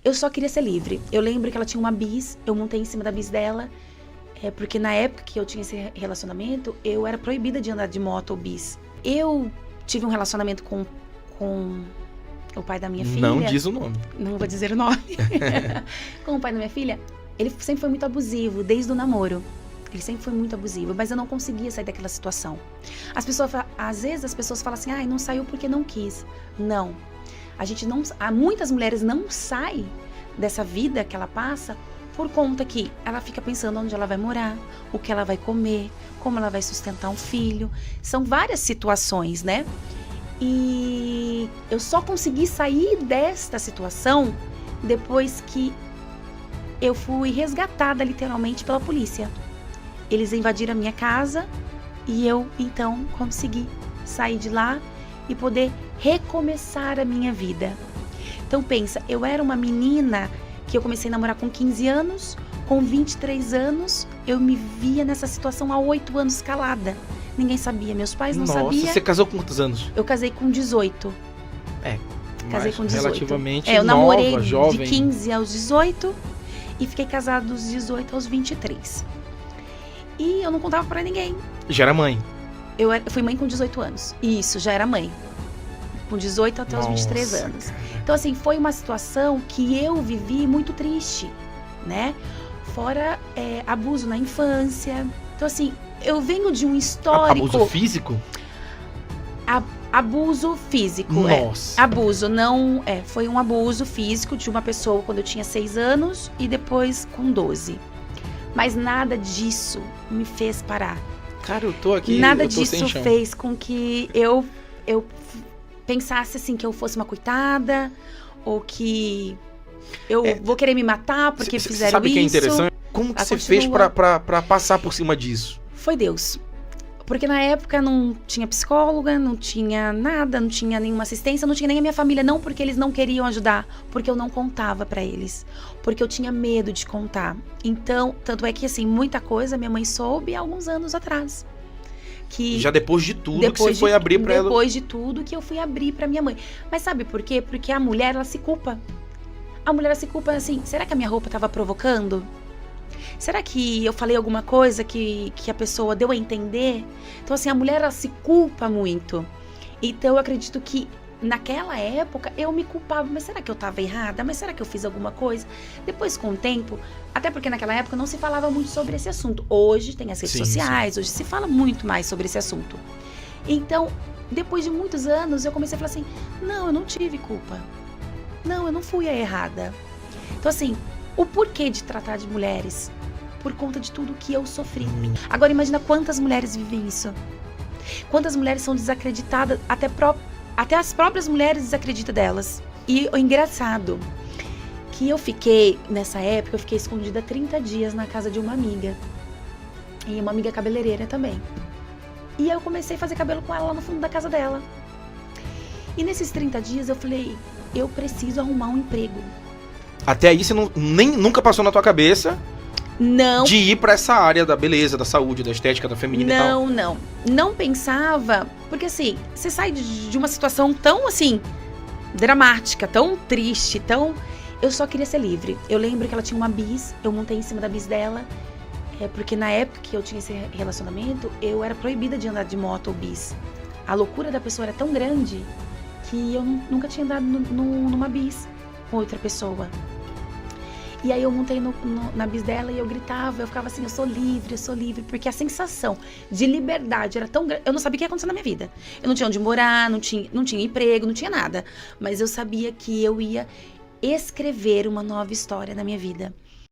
Eu só queria ser livre. Eu lembro que ela tinha uma bis, eu montei em cima da bis dela, porque na época que eu tinha esse relacionamento, eu era proibida de andar de moto ou bis. Eu tive um relacionamento com o pai da minha filha. Não diz o nome. Não vou dizer o nome. Com o pai da minha filha, ele sempre foi muito abusivo, desde o namoro. Ele sempre foi muito abusivo, mas eu não conseguia sair daquela situação. Às vezes as pessoas falam assim, não saiu porque não quis. Não. Muitas mulheres não saem dessa vida que ela passa por conta que ela fica pensando onde ela vai morar, o que ela vai comer, como ela vai sustentar um filho. São várias situações, né? E eu só consegui sair desta situação depois que eu fui resgatada literalmente pela polícia. Eles invadiram a minha casa e eu então consegui sair de lá e poder recomeçar a minha vida. Então pensa, eu era uma menina que eu comecei a namorar com 15 anos, com 23 anos, eu me via nessa situação há 8 anos calada. Ninguém sabia, meus pais não sabiam. Nossa, você casou com quantos anos? Eu casei com 18. Casei com 18. Relativamente eu namorei nova, jovem. de 15 aos 18 e fiquei casada dos 18 aos 23. E eu não contava pra ninguém. Já era mãe? Eu fui mãe com 18 anos. Isso, já era mãe. Com 18 até os 23 anos. Cara. Então, assim, foi uma situação que eu vivi muito triste, né? Fora abuso na infância. Então, assim, eu venho de um histórico... Abuso físico? Abuso físico, Nossa. Abuso, não... foi um abuso físico de uma pessoa quando eu tinha 6 anos e depois com 12. Mas nada disso me fez parar. Cara, eu tô aqui, nada eu tô sem disso chão. fez com que eu pensasse assim que eu fosse uma coitada ou que eu vou querer me matar porque fizeram sabe isso. Sabe o que é interessante? Como que você fez pra passar por cima disso? Foi Deus. Porque na época não tinha psicóloga, não tinha nada, não tinha nenhuma assistência, não tinha nem a minha família, não porque eles não queriam ajudar, porque eu não contava pra eles, porque eu tinha medo de contar. Então, tanto é que assim, muita coisa minha mãe soube há alguns anos atrás. Que já depois de tudo que você foi abrir pra ela? Depois de tudo que eu fui abrir pra minha mãe. Mas sabe por quê? Porque a mulher, ela se culpa. A mulher, ela se culpa assim, será que a minha roupa tava provocando? Será que eu falei alguma coisa que a pessoa deu a entender? Então, assim, a mulher, ela se culpa muito. Então, eu acredito que naquela época eu me culpava. Mas será que eu estava errada? Mas será que eu fiz alguma coisa? Depois, com o tempo, até porque naquela época não se falava muito sobre esse assunto. Hoje tem as redes sociais, hoje se fala muito mais sobre esse assunto. Então, depois de muitos anos, eu comecei a falar assim, não, eu não tive culpa. Não, eu não fui a errada. Então, assim, o porquê de tratar de mulheres? Por conta de tudo que eu sofri. Agora imagina quantas mulheres vivem isso. Quantas mulheres são desacreditadas, até as próprias mulheres desacreditam delas. E o engraçado, que nessa época, eu fiquei escondida 30 dias na casa de uma amiga. E uma amiga cabeleireira também. E aí eu comecei a fazer cabelo com ela lá no fundo da casa dela. E nesses 30 dias eu falei, eu preciso arrumar um emprego. Até aí você nunca passou na tua cabeça... Não. De ir pra essa área da beleza, da saúde, da estética, da feminina e tal. Não pensava, porque assim, você sai de uma situação tão assim, dramática, tão triste, eu só queria ser livre. Eu lembro que ela tinha uma bis, eu montei em cima da bis dela, porque na época que eu tinha esse relacionamento, eu era proibida de andar de moto ou bis. A loucura da pessoa era tão grande que eu nunca tinha andado numa bis com outra pessoa. E aí eu montei na bis dela e eu gritava, eu ficava assim, eu sou livre, porque a sensação de liberdade era tão grande, eu não sabia o que ia acontecer na minha vida. Eu não tinha onde morar, não tinha emprego, não tinha nada. Mas eu sabia que eu ia escrever uma nova história na minha vida.